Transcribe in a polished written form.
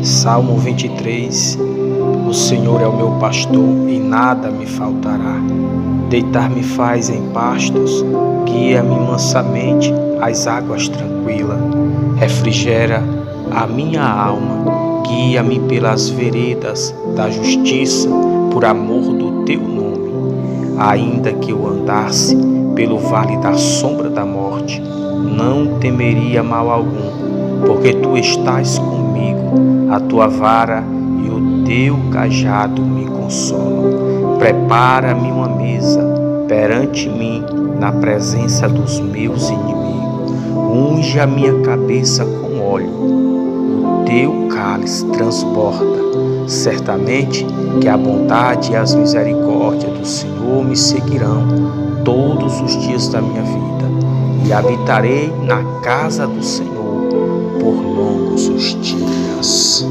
Salmo 23. O Senhor é o meu pastor e nada me faltará. Deitar-me faz em pastos, guia-me mansamente às águas tranquilas. Refrigera a minha alma, guia-me pelas veredas da justiça, por amor do teu nome. Ainda que eu andasse pelo vale da sombra da morte, não temeria mal algum, porque tu estás comigo, a tua vara e o teu cajado me consolam. Prepara-me uma mesa perante mim na presença dos meus inimigos. Unge a minha cabeça com óleo, o teu cálice transborda. Certamente que a bondade e as misericórdias do Senhor me seguirão todos os dias da minha vida, e habitarei na casa do Senhor por longos os dias.